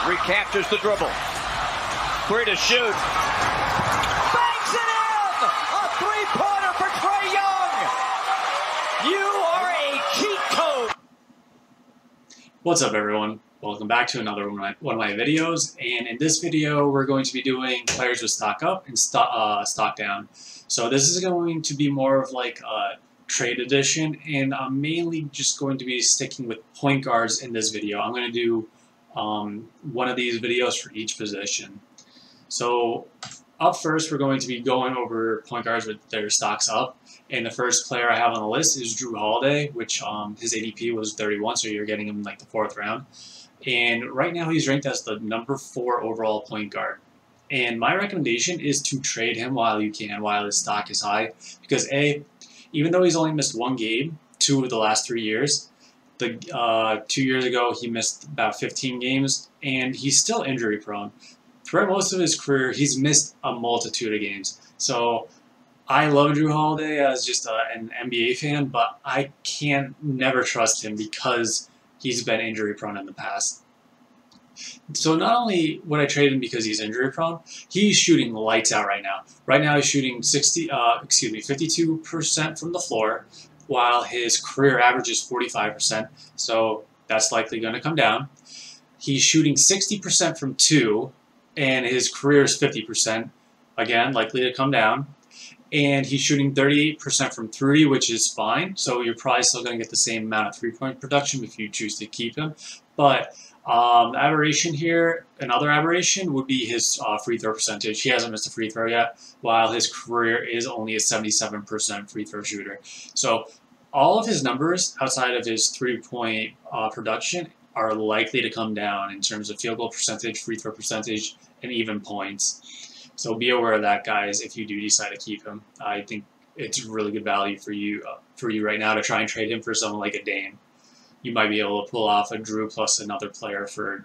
Recaptures the dribble. Free to shoot. Banks it in! A three-pointer for Trae Young! You are a cheat code! What's up, everyone? Welcome back to another one of my videos. And in this video, we're going to be doing players with stock up and stock down. So this is going to be more of like a trade edition, and I'm mainly just going to be sticking with point guards in this video. I'm going to do one of these videos for each position. So up first, we're going to be going over point guards with their stocks up. And the first player I have on the list is Jrue Holiday, which his ADP was 31, so you're getting him in like the 4th round. And right now he's ranked as the number 4 overall point guard. And my recommendation is to trade him while you can, while his stock is high. Because A, even though he's only missed 1 game, 2 of the last 3 years, 2 years ago he missed about 15 games, and he's still injury prone. Throughout most of his career, he's missed a multitude of games. So I love Jrue Holiday as just an NBA fan, but I can't never trust him because he's been injury prone in the past. So not only would I trade him because he's injury prone, he's shooting lights out right now. Right now he's shooting 52% from the floor, while his career average is 45%. So that's likely going to come down. He's shooting 60% from 2, and his career is 50%. Again, likely to come down. And he's shooting 38% from 3, which is fine. So you're probably still going to get the same amount of 3-point production if you choose to keep him. But aberration here, another aberration would be his free throw percentage. He hasn't missed a free throw yet, while his career is only a 77% free throw shooter. So all of his numbers outside of his 3-point production are likely to come down in terms of field goal percentage, free throw percentage, and even points. So be aware of that, guys, if you do decide to keep him. I think it's really good value for you right now to try and trade him for someone like a Dame. You might be able to pull off a Jrue plus another player for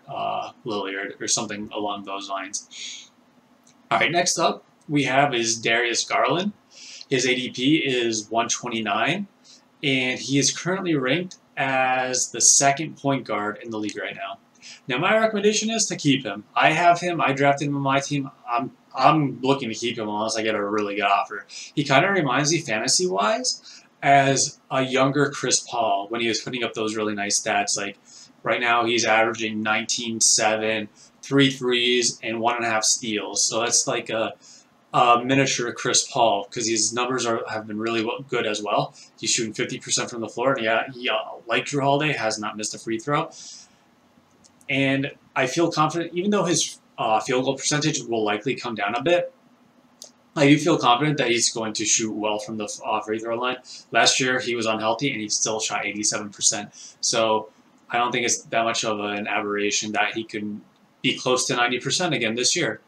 Lillard or something along those lines. All right, next up we have is Darius Garland. His ADP is 129, and he is currently ranked as the 2nd point guard in the league right now. Now, my recommendation is to keep him. I have him. I drafted him on my team. I'm looking to keep him unless I get a really good offer. He kind of reminds me, fantasy-wise, as a younger Chris Paul when he was putting up those really nice stats. Like right now, he's averaging 19-7, 3 threes, and 1.5 steals. So that's like a miniature Chris Paul, because his numbers have been really good as well. He's shooting 50% from the floor, and he like Jrue Holiday, has not missed a free throw. And I feel confident, even though his field goal percentage will likely come down a bit, I do feel confident that he's going to shoot well from the free throw line. Last year, he was unhealthy, and he still shot 87%. So I don't think it's that much of an aberration that he could be close to 90% again this year.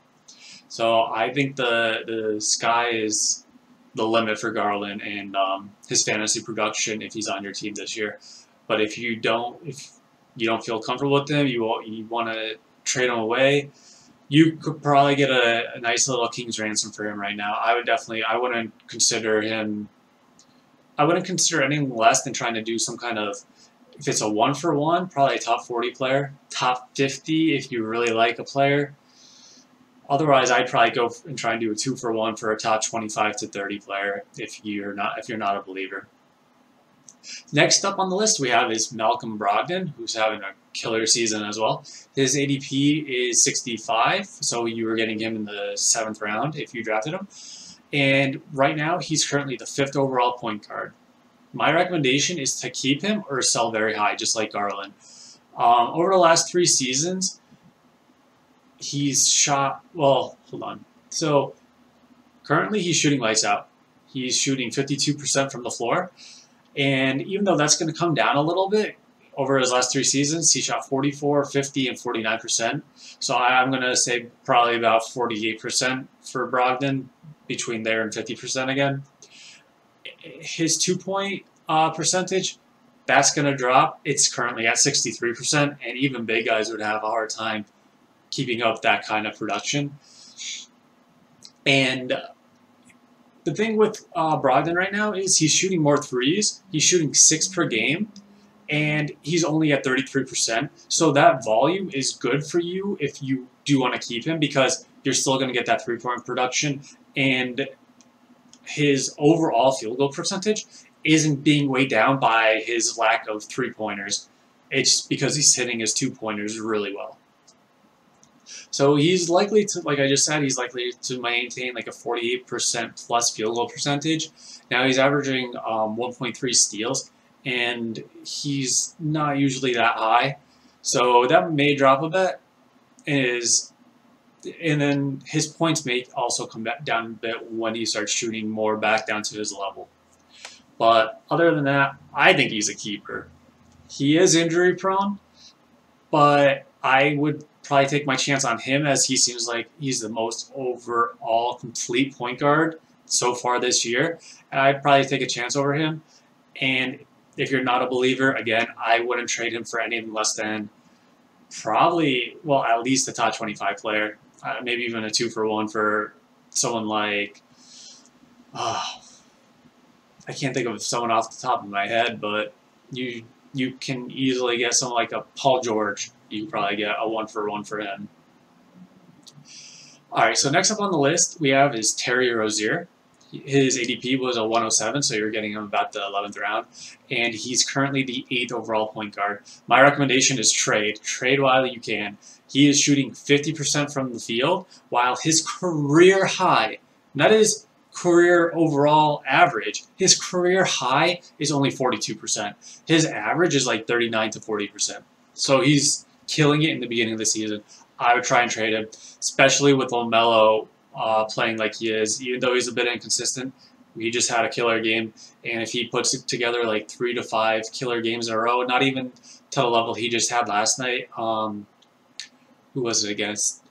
So I think the sky is the limit for Garland and his fantasy production if he's on your team this year. But if you don't feel comfortable with him, you want to trade him away, you could probably get a nice little king's ransom for him right now. I wouldn't consider anything less than trying to do some kind of, if it's a 1-for-1, probably a top 40 player, top 50 if you really like a player. Otherwise, I'd probably go and try and do a 2-for-1 for a top 25 to 30 player if you're not a believer. Next up on the list we have is Malcolm Brogdon, who's having a killer season as well. His ADP is 65, so you were getting him in the 7th round if you drafted him. And right now he's currently the 5th overall point guard. My recommendation is to keep him or sell very high, just like Garland. Over the last 3 seasons, he's shot, well, hold on. So currently he's shooting lights out. He's shooting 52% from the floor. And even though that's going to come down a little bit over his last 3 seasons, he shot 44, 50, and 49%. So I'm going to say probably about 48% for Brogdon, between there and 50% again. His 2-point percentage, that's going to drop. It's currently at 63%, and even big guys would have a hard time keeping up that kind of production. And the thing with Brogdon right now is he's shooting more threes. He's shooting 6 per game, and he's only at 33%. So that volume is good for you if you do want to keep him, because you're still going to get that 3-point production, and his overall field goal percentage isn't being weighed down by his lack of 3-pointers. It's because he's hitting his 2-pointers really well. So he's likely to, like I just said, he's likely to maintain like a 48% plus field goal percentage. Now he's averaging 1.3 steals, and he's not usually that high. So that may drop a bit. And then his points may also come back down a bit when he starts shooting more back down to his level. But other than that, I think he's a keeper. He is injury prone, but I would probably take my chance on him, as he seems like he's the most overall complete point guard so far this year. And I'd probably take a chance over him. And if you're not a believer, again, I wouldn't trade him for anything less than probably, well, at least a top 25 player. Maybe even a 2-for-1 for someone like, I can't think of someone off the top of my head, but you can easily get someone like a Paul George. You can probably get a 1-for-1 for him. All right, so next up on the list we have is Terry Rozier. His ADP was a 107, so you're getting him about the 11th round, and he's currently the 8th overall point guard. My recommendation is trade while you can. He is shooting 50% from the field, while his career high, not his career overall average, his career high is only 42%. His average is like 39 to 40%. So he's killing it in the beginning of the season. I would try and trade him, especially with LaMelo playing like he is, even though he's a bit inconsistent. He just had a killer game, and if he puts together like 3 to 5 killer games in a row, not even to the level he just had last night. Who was it against?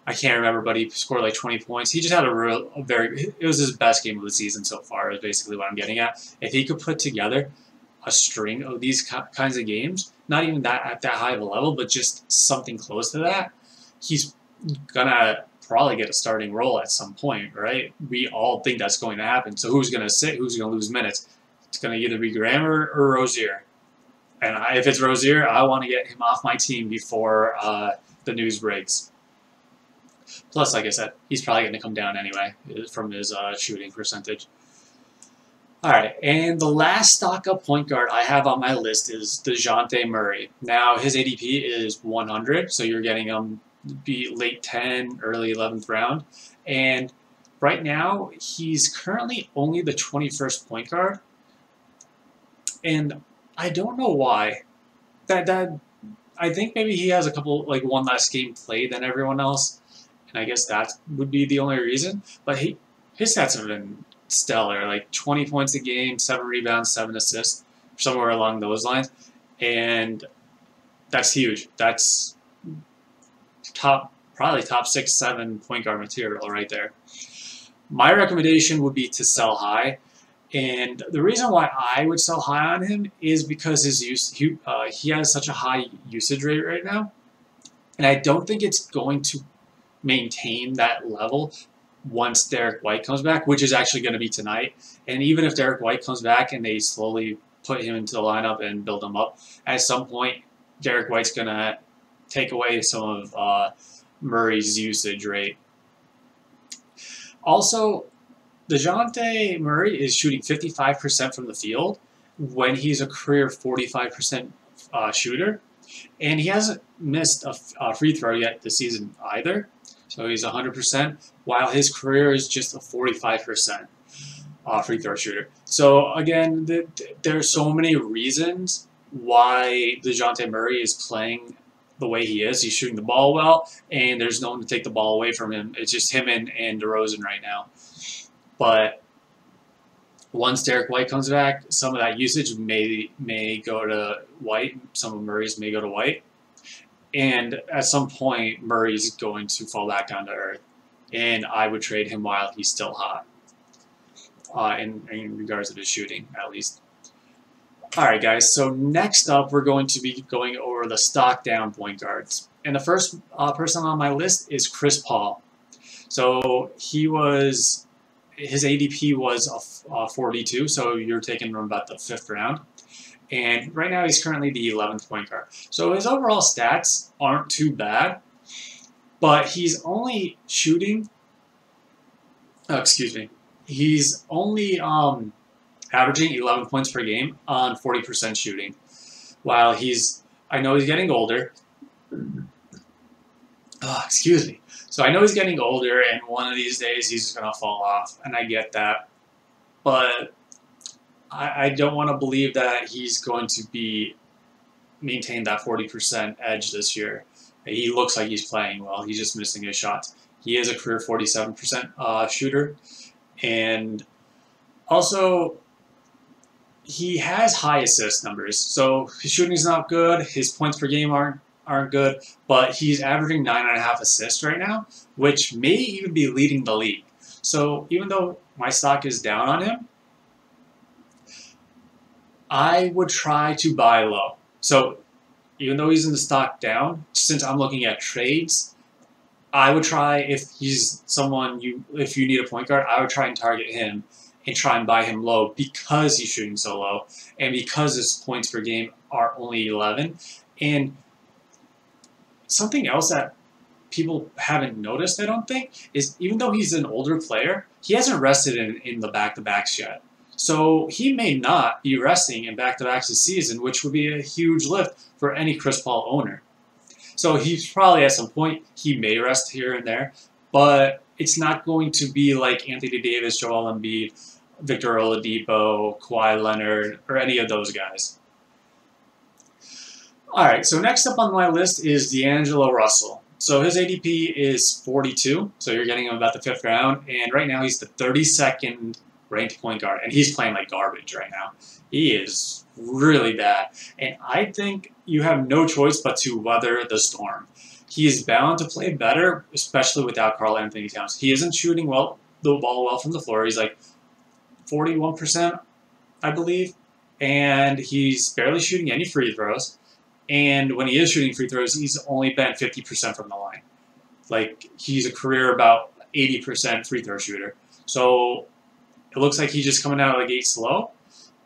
I can't remember, but he scored like 20 points. He just had it was his best game of the season so far, is basically what I'm getting at. If he could put together a string of these kinds of games, not even that at that high of a level, but just something close to that, he's gonna probably get a starting role at some point, right? We all think that's going to happen. So who's gonna sit? Who's gonna lose minutes? It's gonna either be Graham or Rozier. And if it's Rozier, I want to get him off my team before the news breaks. Plus, like I said, he's probably going to come down anyway from his shooting percentage. All right, and the last stock-up point guard I have on my list is Dejounte Murray. Now, his ADP is 100, so you're getting him be late 10, early 11th round. And right now, he's currently only the 21st point guard. And I don't know why. I think maybe he has one less game played than everyone else, and I guess that would be the only reason. But his stats have been stellar, like 20 points a game, 7 rebounds, 7 assists, somewhere along those lines, and that's huge. That's probably top 6, 7 point guard material right there. My recommendation would be to sell high. And the reason why I would sell high on him is because he has such a high usage rate right now. And I don't think it's going to maintain that level once Derek White comes back, which is actually going to be tonight. And even if Derek White comes back and they slowly put him into the lineup and build him up, at some point, Derek White's going to take away some of Murray's usage rate. Also, Dejounte Murray is shooting 55% from the field when he's a career 45% shooter. And he hasn't missed a free throw yet this season either. So he's 100%, while his career is just a 45% free throw shooter. So again, there are so many reasons why Dejounte Murray is playing the way he is. He's shooting the ball well, and there's no one to take the ball away from him. It's just him and DeRozan right now. But once Derek White comes back, some of that usage may go to White. Some of Murray's may go to White. And at some point, Murray's going to fall back down to earth. And I would trade him while he's still hot. In regards to his shooting, at least. All right, guys. So next up, we're going to be going over the stock down point guards. And the first person on my list is Chris Paul. So his ADP was 42, so you're taking him about the 5th round. And right now he's currently the 11th point guard. So his overall stats aren't too bad, but he's only shooting, he's only averaging 11 points per game on 40% shooting. While I know he's getting older. So I know he's getting older, and one of these days he's going to fall off, and I get that. But I don't want to believe that he's going to maintain that 40% edge this year. He looks like he's playing well. He's just missing his shots. He is a career 47% shooter, and also he has high assist numbers. So his shooting's not good. His points per game aren't good, but he's averaging 9.5 assists right now, which may even be leading the league. So even though my stock is down on him, I would try to buy low. So even though he's in the stock down, since I'm looking at trades, I would try, if he's someone if you need a point guard, I would try and target him and try and buy him low because he's shooting so low and because his points per game are only 11. And something else that people haven't noticed, I don't think, is even though he's an older player, he hasn't rested in the back-to-backs yet. So he may not be resting in back-to-backs this season, which would be a huge lift for any Chris Paul owner. So he's probably at some point, he may rest here and there, but it's not going to be like Anthony Davis, Joel Embiid, Victor Oladipo, Kawhi Leonard, or any of those guys. All right, so next up on my list is D'Angelo Russell. So his ADP is 42, so you're getting him about the 5th round, and right now he's the 32nd ranked point guard, and he's playing like garbage right now. He is really bad, and I think you have no choice but to weather the storm. He is bound to play better, especially without Karl Anthony Towns. He isn't shooting the ball well from the floor. He's like 41%, I believe, and he's barely shooting any free throws. And when he is shooting free throws, he's only been 50% from the line. Like, he's a career about 80% free throw shooter. So it looks like he's just coming out of the gate slow.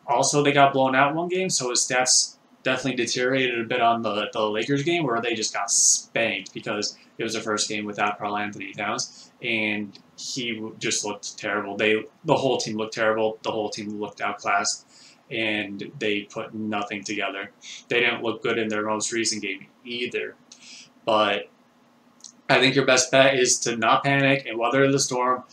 Also, they got blown out one game, so his stats definitely deteriorated a bit on the Lakers game, where they just got spanked because it was the first game without Karl Anthony Towns, and he just looked terrible. The whole team looked terrible. The whole team looked outclassed, and they put nothing together. They didn't look good in their most recent game either. But I think your best bet is to not panic and weather the storm.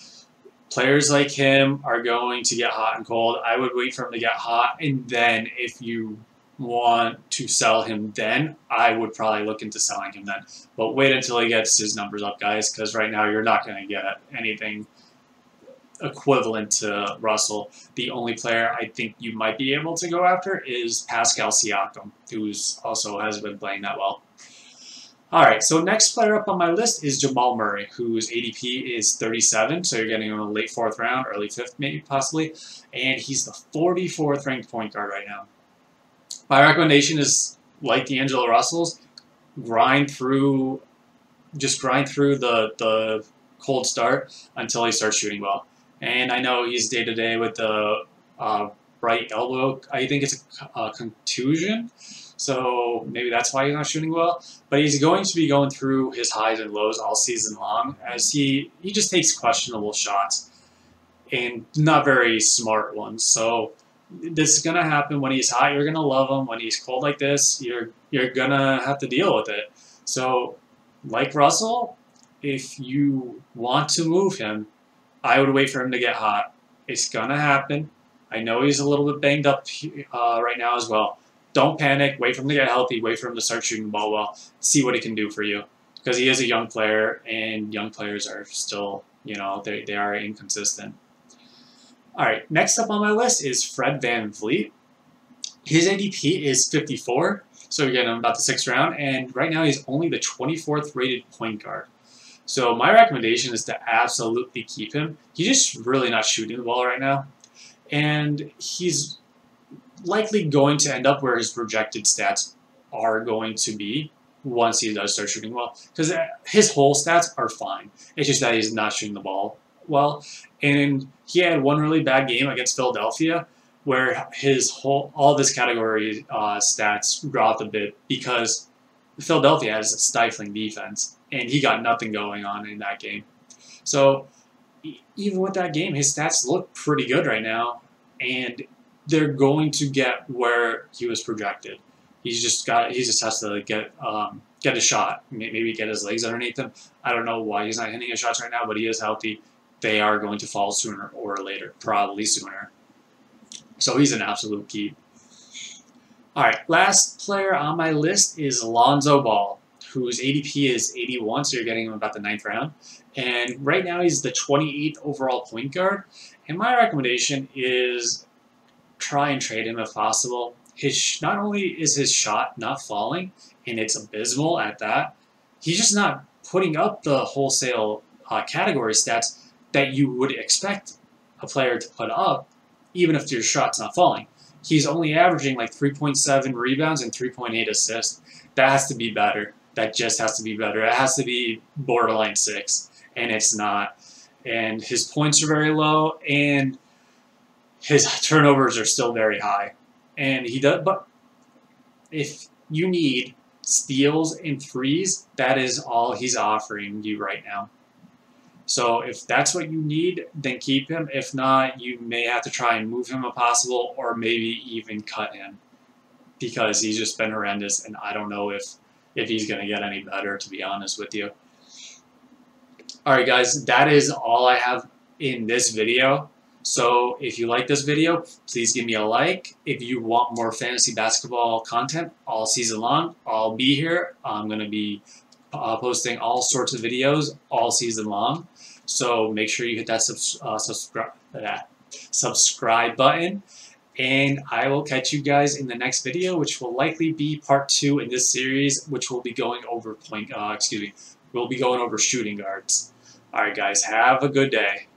Players like him are going to get hot and cold. I would wait for him to get hot, and then if you want to sell him then, I would probably look into selling him then. But wait until he gets his numbers up, guys, because right now you're not going to get anything equivalent to Russell. The only player I think you might be able to go after is Pascal Siakam, who also hasn't been playing that well. All right, so next player up on my list is Jamal Murray, whose ADP is 37, so you're getting him in the late 4th round, early 5th maybe, possibly, and he's the 44th ranked point guard right now. My recommendation is, like D'Angelo Russell's, grind through the cold start until he starts shooting well. And I know he's day-to-day with the right elbow. I think it's a contusion, so maybe that's why he's not shooting well. But he's going to be going through his highs and lows all season long, as he just takes questionable shots and not very smart ones. So this is going to happen. When he's hot, you're going to love him. When he's cold like this, you're going to have to deal with it. So like Russell, if you want to move him, I would wait for him to get hot. It's going to happen. I know he's a little bit banged up right now as well. Don't panic. Wait for him to get healthy. Wait for him to start shooting the ball well. See what he can do for you. Because he is a young player, and young players are still, they are inconsistent. All right, next up on my list is Fred VanVleet. His ADP is 54, so you're getting him about the 6th round, and right now he's only the 24th rated point guard. So my recommendation is to absolutely keep him. He's just really not shooting the ball right now, and he's likely going to end up where his projected stats are going to be once he does start shooting well, because his whole stats are fine. It's just that he's not shooting the ball well, and he had one really bad game against Philadelphia, where all of his category stats dropped a bit because Philadelphia has a stifling defense, and he got nothing going on in that game. So even with that game, his stats look pretty good right now, and they're going to get where he was projected. He just has to get a shot, maybe get his legs underneath him. I don't know why he's not hitting his shots right now, but he is healthy. They are going to fall sooner or later, probably sooner. So he's an absolute keep. All right, last player on my list is Lonzo Ball, whose ADP is 81, so you're getting him about the 9th round. And right now he's the 28th overall point guard. And my recommendation is try and trade him if possible. Not only is his shot not falling, and it's abysmal at that, he's just not putting up the wholesale category stats that you would expect a player to put up, even if your shot's not falling. He's only averaging like 3.7 rebounds and 3.8 assists. That has to be better. That just has to be better. It has to be borderline 6, and it's not. And his points are very low, and his turnovers are still very high. And he does, but if you need steals and threes, that is all he's offering you right now. So if that's what you need, then keep him. If not, you may have to try and move him if possible, or maybe even cut him, because he's just been horrendous, and I don't know if he's going to get any better, to be honest with you. All right, guys, that is all I have in this video. So if you like this video, please give me a like. If you want more fantasy basketball content all season long, I'll be here. I'm going to be posting all sorts of videos all season long. So make sure you hit that subscribe button. And I will catch you guys in the next video, which will likely be part 2 in this series, which will be going over we'll be going over shooting guards. All right, guys, have a good day.